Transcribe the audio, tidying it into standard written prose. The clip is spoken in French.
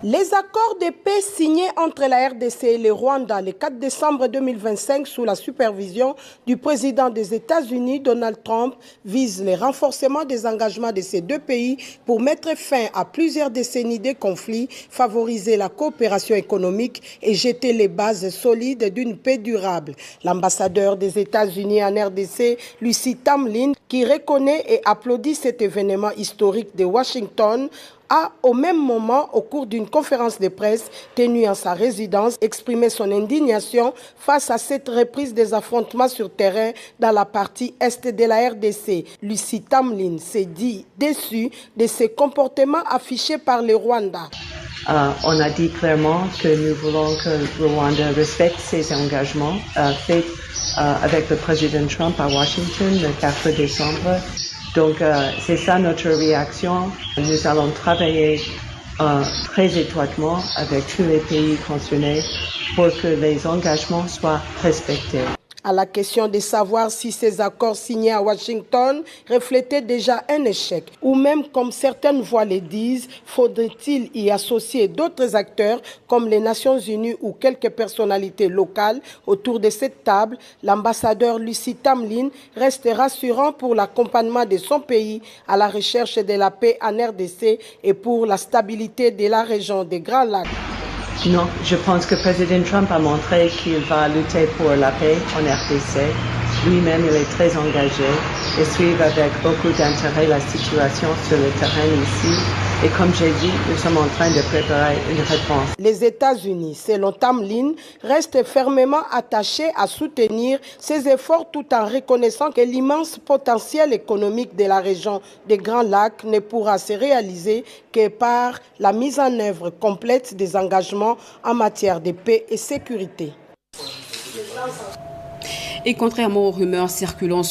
Les accords de paix signés entre la RDC et le Rwanda le 4 décembre 2025 sous la supervision du président des États-Unis, Donald Trump, visent le renforcement des engagements de ces deux pays pour mettre fin à plusieurs décennies de conflits, favoriser la coopération économique et jeter les bases solides d'une paix durable. L'ambassadeur des États-Unis en RDC, Lucy Tamlin, qui reconnaît et applaudit cet événement historique de Washington, a au même moment, au cours d'une conférence de presse tenue en sa résidence, exprimé son indignation face à cette reprise des affrontements sur terrain dans la partie est de la RDC. Lucy Tamlin s'est dit déçue de ces comportements affichés par le Rwanda. On a dit clairement que nous voulons que le Rwanda respecte ses engagements faits avec le président Trump à Washington le 4 décembre. Donc, c'est ça notre réaction. Nous allons travailler très étroitement avec tous les pays concernés pour que les engagements soient respectés. À la question de savoir si ces accords signés à Washington reflétaient déjà un échec, ou même comme certaines voix le disent, faudrait-il y associer d'autres acteurs comme les Nations Unies ou quelques personnalités locales autour de cette table, l'ambassadeur Lucy Tamlin reste rassurant pour l'accompagnement de son pays à la recherche de la paix en RDC et pour la stabilité de la région des Grands Lacs. Non, je pense que le président Trump a montré qu'il va lutter pour la paix en RDC. Lui-même, il est très engagé et suit avec beaucoup d'intérêt la situation sur le terrain ici. Et comme j'ai dit, nous sommes en train de préparer une réponse. Les États-Unis, selon Tamlin, restent fermement attachés à soutenir ces efforts tout en reconnaissant que l'immense potentiel économique de la région des Grands Lacs ne pourra se réaliser que par la mise en œuvre complète des engagements en matière de paix et sécurité. Et contrairement aux rumeurs circulant